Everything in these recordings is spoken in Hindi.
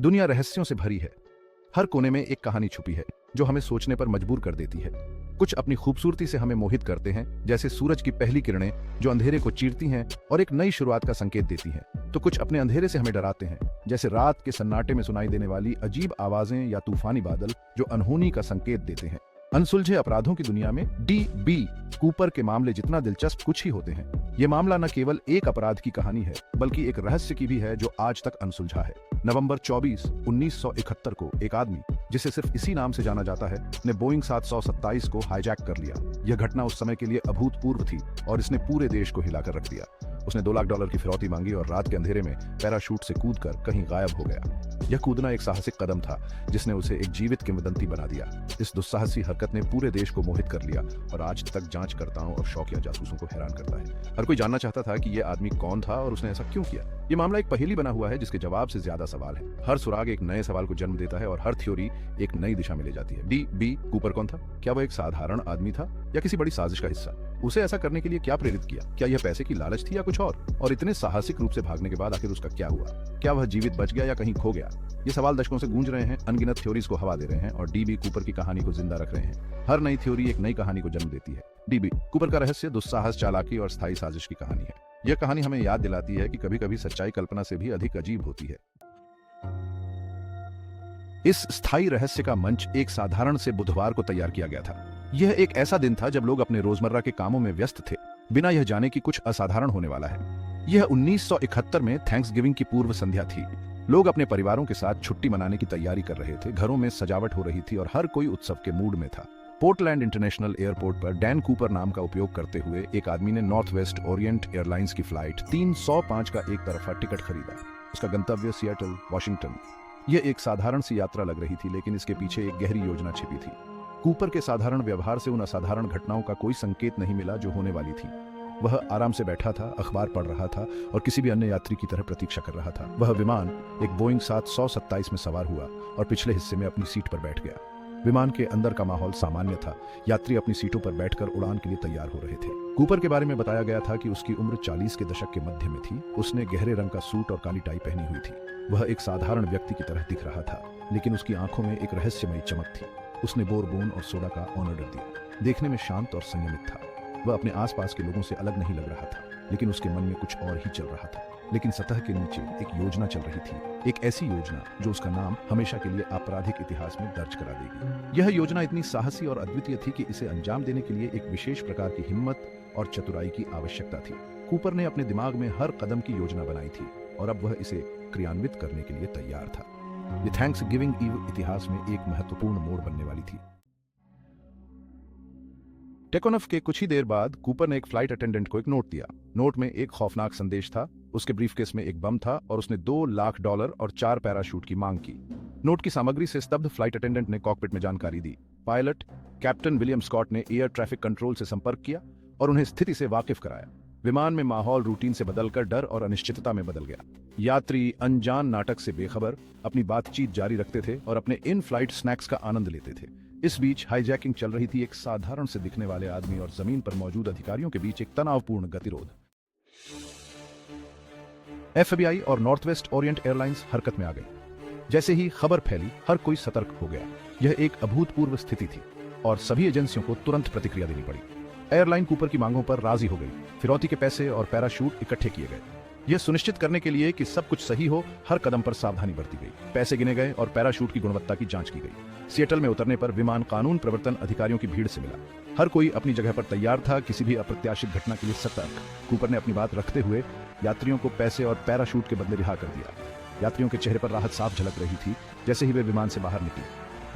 दुनिया रहस्यों से भरी है। हर कोने में एक कहानी छुपी है जो हमें सोचने पर मजबूर कर देती है। कुछ अपनी खूबसूरती से हमें मोहित करते हैं, जैसे सूरज की पहली किरणें जो अंधेरे को चीरती हैं और एक नई शुरुआत का संकेत देती हैं। तो कुछ अपने अंधेरे से हमें डराते हैं, जैसे रात के सन्नाटे में सुनाई देने वाली अजीब आवाजें या तूफानी बादल जो अनहोनी का संकेत देते हैं। अनसुलझे अपराधों की दुनिया में डी.बी. कूपर के मामले जितना दिलचस्प कुछ ही होते हैं। ये मामला न केवल एक अपराध की कहानी है, बल्कि एक रहस्य की भी है जो आज तक अनसुलझा है। नवंबर 24, 1971 को एक आदमी, जिसे सिर्फ इसी नाम से जाना जाता है, ने बोइंग 727 को हाईजैक कर लिया। यह घटना उस समय के लिए अभूतपूर्व थी और इसने पूरे देश को हिलाकर रख दिया। उसने $2 लाख की फिरौती मांगी और रात के अंधेरे में पैराशूट से कूदकर कहीं गायब हो गया। यह कूदना एक साहसिक कदम था जिसने उसे एक जीवित किंवदंती बना दिया। इस दुस्साहसी हरकत ने पूरे देश को मोहित कर लिया और आज तक जांचकर्ताओं और शौकिया जासूसों को हैरान करता है। हर कोई जानना चाहता था कि यह आदमी कौन था और उसने ऐसा क्यों किया। यह मामला एक पहेली बना हुआ है जिसके जवाब से ज्यादा सवाल है। हर सुराग एक नए सवाल को जन्म देता है और हर थ्योरी एक नई दिशा में ले जाती है। डी.बी. कूपर कौन था? क्या वह एक साधारण आदमी था या किसी बड़ी साजिश का हिस्सा? उसे ऐसा करने के लिए क्या प्रेरित किया? क्या यह पैसे की लालच थी या कुछ और इतने साहसिक रूप से भागने के बाद आखिर उसका क्या हुआ? क्या वह जीवित बच गया या कहीं खो गया? ये सवाल दशकों से गूंज रहे हैं, अनगिनत थ्योरीज को हवा दे रहे हैं और डी.बी. कूपर की कहानी को जिंदा रख रहे हैं। हर नई थ्योरी एक नई कहानी को जन्म देती है। डी.बी. कूपर का रहस्य दुस्साहस, चालाकी और स्थायी साजिश की कहानी है। यह कहानी हमें याद दिलाती है कि कभी-कभी सच्चाई कल्पना से भी अधिक अजीब होती है। इस स्थायी रहस्य का मंच एक साधारण से बुधवार को तैयार किया गया था। यह एक ऐसा दिन था जब लोग अपने रोजमर्रा के कामों में व्यस्त थे, बिना यह जाने कि कुछ असाधारण होने वाला है। यह 1971 में थैंक्सगिविंग की पूर्व संध्या थी। लोग अपने परिवारों के साथ छुट्टी मनाने की तैयारी कर रहे थे, घरों में सजावट हो रही थी और हर कोई उत्सव के मूड में था। पोर्टलैंड इंटरनेशनल एयरपोर्ट पर डैन कूपर नाम का उपयोग करते हुए एक आदमी ने नॉर्थ वेस्ट ओरिएंट एयरलाइंस की फ्लाइट 305 का एक तरफा टिकट खरीदा। उसका गंतव्य सिएटल, वॉशिंगटन। यह एक साधारण सी यात्रा लग रही थी, लेकिन इसके पीछे एक गहरी योजना छिपी थी। कूपर के साधारण व्यवहार से उन असाधारण घटनाओं का कोई संकेत नहीं मिला जो होने वाली थी। वह आराम से बैठा था, अखबार पढ़ रहा था और किसी भी अन्य यात्री की तरह प्रतीक्षा कर रहा था। वह विमान एक बोइंग 727 में सवार हुआ और पिछले हिस्से में अपनी सीट पर बैठ गया। विमान के अंदर का माहौल सामान्य था। यात्री अपनी सीटों पर बैठकर उड़ान के लिए तैयार हो रहे थे। कूपर के बारे में बताया गया था कि उसकी उम्र 40 के दशक के मध्य में थी। उसने गहरे रंग का सूट और काली टाई पहनी हुई थी। वह एक साधारण व्यक्ति की तरह दिख रहा था, लेकिन उसकी आंखों में एक रहस्यमयी चमक थी। उसने बोरबोन और सोडा का ऑर्डर दिया। देखने में शांत और संयमित था। वह अपने आसपास के लोगों से अलग नहीं लग रहा था, लेकिन उसके मन में कुछ और ही चल रहा था। लेकिन सतह के नीचे एक योजना चल रही थी, एक ऐसी योजना जो उसका नाम हमेशा के लिए आपराधिक इतिहास में दर्ज करा देगी। यह योजना इतनी साहसी और अद्वितीय थी कि इसे अंजाम देने के लिए एक विशेष प्रकार की हिम्मत और चतुराई की आवश्यकता थी। कूपर ने अपने दिमाग में हर कदम की योजना बनाई थी और अब वह इसे क्रियान्वित करने के लिए तैयार था। ये थैंक्सगिविंग ईव इतिहास में एक महत्वपूर्ण मोड़ बनने वाली थी। टेकोनफ के कुछ ही देर बाद कूपर ने एक फ्लाइट अटेंडेंट को एक नोट दिया। नोट में एक खौफनाक संदेश था। उसके ब्रीफकेस में एक बम था और उसने $2 लाख और 4 पैराशूट की मांग की। नोट की सामग्री से स्तब्ध फ्लाइट अटेंडेंट ने कॉकपिट में जानकारी दी। पायलट कैप्टन विलियम स्कॉट ने एयर ट्रैफिक कंट्रोल से संपर्क किया और उन्हें स्थिति से वाकिफ कराया। विमान में माहौल रूटीन से बदलकर डर और अनिश्चितता में बदल गया। यात्री अनजान नाटक से बेखबर अपनी बातचीत जारी रखते थे और अपने इन फ्लाइट स्नैक्स का आनंद लेते थे। इस बीच हाईजैकिंग चल रही थी। एक साधारण से दिखने वाले आदमी और जमीन पर मौजूद अधिकारियों के बीच एक तनावपूर्ण गतिरोध। FBI और नॉर्थवेस्ट ओरिएंट एयरलाइंस हरकत में आ गई। जैसे ही खबर फैली, हर कोई सतर्क हो गया। यह एक अभूतपूर्व स्थिति थी और सभी एजेंसियों को तुरंत प्रतिक्रिया देनी पड़ी। एयरलाइन कूपर की मांगों पर राजी हो गई। फिरौती के पैसे और पैराशूट इकट्ठे किए गए। यह सुनिश्चित करने के लिए कि सब कुछ सही हो, हर कदम पर सावधानी बरती गई। पैसे गिने गए और पैराशूट की गुणवत्ता की जांच की गई। सिएटल में उतरने पर विमान कानून प्रवर्तन अधिकारियों की भीड़ से मिला। हर कोई अपनी जगह पर तैयार था, किसी भी अप्रत्याशित घटना के लिए सतर्क। कूपर ने अपनी बात रखते हुए यात्रियों को पैसे और पैराशूट के बदले रिहा कर दिया। यात्रियों के चेहरे पर राहत साफ झलक रही थी जैसे ही वे विमान से बाहर निकले।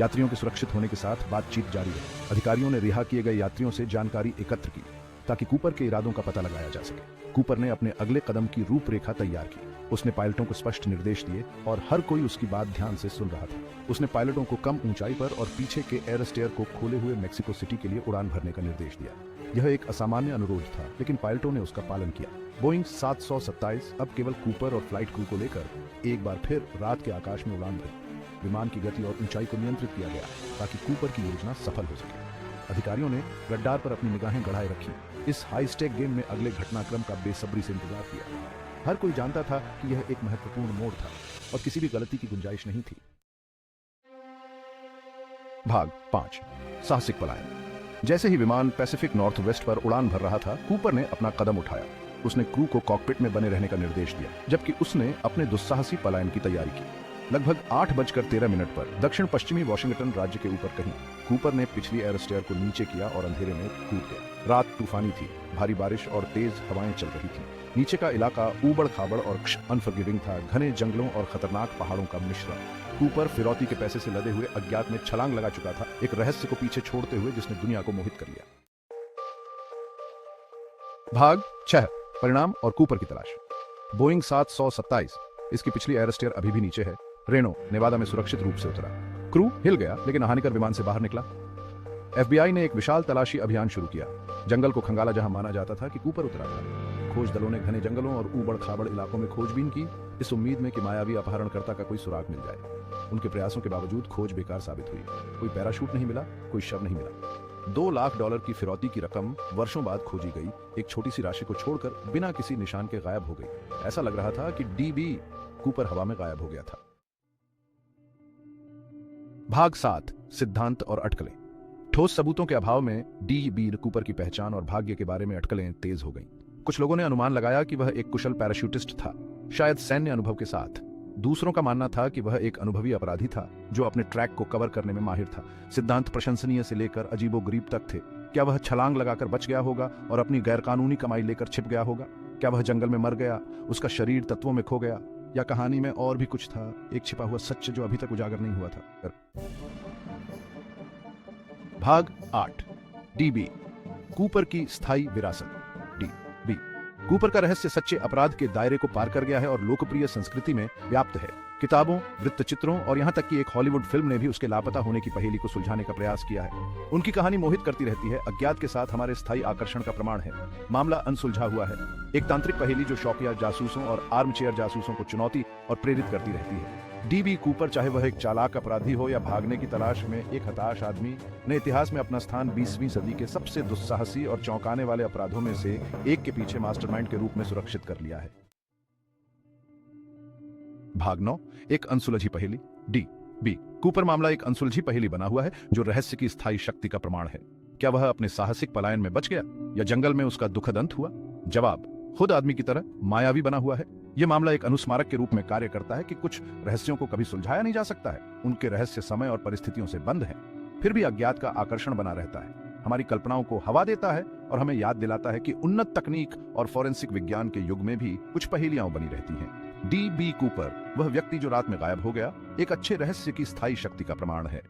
यात्रियों के सुरक्षित होने के साथ बातचीत जारी रही। अधिकारियों ने रिहा किए गए यात्रियों से जानकारी एकत्र की ताकि कूपर के इरादों का पता लगाया जा सके। कूपर ने अपने अगले कदम की रूपरेखा तैयार की। उसने पायलटों को स्पष्ट निर्देश दिए और हर कोई उसकी बात ध्यान से सुन रहा था। उसने पायलटों को कम ऊंचाई पर और पीछे के एयर स्टेयर को खोले हुए मेक्सिको सिटी के लिए उड़ान भरने का निर्देश दिया। यह एक असामान्य अनुरोध था, लेकिन पायलटों ने उसका पालन किया। बोइंग 727 अब केवल कूपर और फ्लाइट क्रू को लेकर एक बार फिर रात के आकाश में उड़ान भरी। विमान की गति और ऊंचाई को नियंत्रित किया गया ताकि कूपर की योजना सफल हो सके। अधिकारियों ने रडार पर अपनी निगाहें गड़ाए रखी। इस हाई स्टेक गेम में अगले घटनाक्रम का बेसब्री से इंतजार किया। हर कोई जानता था कि यह एक महत्वपूर्ण मोड़ था और किसी भी गलती की गुंजाइश नहीं थी। भाग 5 साहसिक पलायन। जैसे ही विमान पैसिफिक नॉर्थ वेस्ट पर उड़ान भर रहा था, कूपर ने अपना कदम उठाया। उसने क्रू को कॉकपिट में बने रहने का निर्देश दिया, जबकि उसने अपने दुस्साहसी पलायन की तैयारी की। लगभग 8:13 पर दक्षिण पश्चिमी वॉशिंगटन राज्य के ऊपर कहीं कूपर ने पिछली एयरस्टेयर को नीचे किया और अंधेरे में कूद गया। रात तूफानी थी, भारी बारिश और तेज हवाएं चल रही थीं। नीचे का इलाका ऊबड़ खाबड़ और अनफॉरगिविंग था, घने जंगलों और खतरनाक पहाड़ों का मिश्रण। कूपर फिरौती के पैसे से लदे हुए अज्ञात में छलांग लगा चुका था, एक रहस्य को पीछे छोड़ते हुए जिसने दुनिया को मोहित कर लिया। भाग 6 परिणाम और कूपर की तलाश। बोइंग 727 इसकी पिछली एयरस्टेयर अभी भी नीचे है। रेनो नेवादा में सुरक्षित रूप से उतरा। क्रू हिल गया, लेकिन हानिकर विमान से बाहर निकला। एफबीआई ने एक विशाल तलाशी अभियान शुरू किया। जंगल को खंगाला जहां माना जाता था कि कूपर उतरा था। खोज दलों ने घने जंगलों और ऊबड़ खाबड़ इलाकों में खोजबीन की, इस उम्मीद में कि मायावी अपहरणकर्ता का कोई सुराग मिल जाए। उनके प्रयासों के बावजूद खोज बेकार साबित हुई। कोई पैराशूट नहीं मिला, कोई शव नहीं मिला। $2 लाख की फिरौती की रकम वर्षों बाद खोजी गई, एक छोटी सी राशि को छोड़कर बिना किसी निशान के गायब हो गई। ऐसा लग रहा था कि डीबी कूपर हवा में गायब हो गया था। भाग 7 सिद्धांत और अटकलें। ठोस सबूतों के अभाव में डी.बी. कूपर की पहचान और भाग्य के बारे में अटकलें तेज हो गईं। कुछ लोगों ने अनुमान लगाया कि वह एक कुशल पैराशूटिस्ट था, शायद सैन्य अनुभव के साथ। दूसरों का मानना था कि वह एक अनुभवी अपराधी था जो अपने ट्रैक को कवर करने में माहिर था। सिद्धांत प्रशंसनीय से लेकर अजीबोगरीब तक थे। क्या वह छलांग लगाकर बच गया होगा और अपनी गैरकानूनी कमाई लेकर छिप गया होगा? क्या वह जंगल में मर गया, उसका शरीर तत्वों में खो गया, या कहानी में और भी कुछ था, एक छिपा हुआ सच जो अभी तक उजागर नहीं हुआ था? भाग 8 डी.बी. कूपर की स्थायी विरासत। डी.बी. कूपर का रहस्य सच्चे अपराध के दायरे को पार कर गया है और लोकप्रिय संस्कृति में व्याप्त है। किताबों, वृत्तचित्रों और यहां तक कि एक हॉलीवुड फिल्म ने भी उसके लापता होने की पहेली को सुलझाने का प्रयास किया है। उनकी कहानी मोहित करती रहती है, अज्ञात के साथ हमारे स्थायी आकर्षण का प्रमाण है। मामला अनसुलझा हुआ है, एक तांत्रिक पहेली जो शौकिया जासूसों और आर्मचेयर जासूसों को चुनौती और प्रेरित करती रहती है। डी.बी. कूपर, चाहे वह एक चालाक अपराधी हो या भागने की तलाश में एक हताश आदमी, ने इतिहास में अपना स्थान 20वीं सदी के सबसे दुस्साहसी और चौंकाने वाले अपराधों में से एक के पीछे मास्टरमाइंड के रूप में सुरक्षित कर लिया है। भाग 9 एक अनसुलझी पहेली। डी.बी. कूपर मामला एक अनसुलझी पहेली बना हुआ है जो रहस्य की स्थायी शक्ति का प्रमाण है। क्या वह अपने साहसिक पलायन में बच गया या जंगल में उसका दुखद अंत हुआ? जवाब खुद आदमी की तरह मायावी बना हुआ है। यह मामला एक अनुस्मारक के रूप में कार्य करता है कि कुछ रहस्यों को कभी सुलझाया नहीं जा सकता है। उनके रहस्य समय और परिस्थितियों से बंद हैं, फिर भी अज्ञात का आकर्षण बना रहता है, हमारी कल्पनाओं को हवा देता है और हमें याद दिलाता है कि उन्नत तकनीक और फोरेंसिक विज्ञान के युग में भी कुछ पहेलियां बनी रहती हैं। डी.बी. कूपर, वह व्यक्ति जो रात में गायब हो गया, एक अच्छे रहस्य की स्थायी शक्ति का प्रमाण है।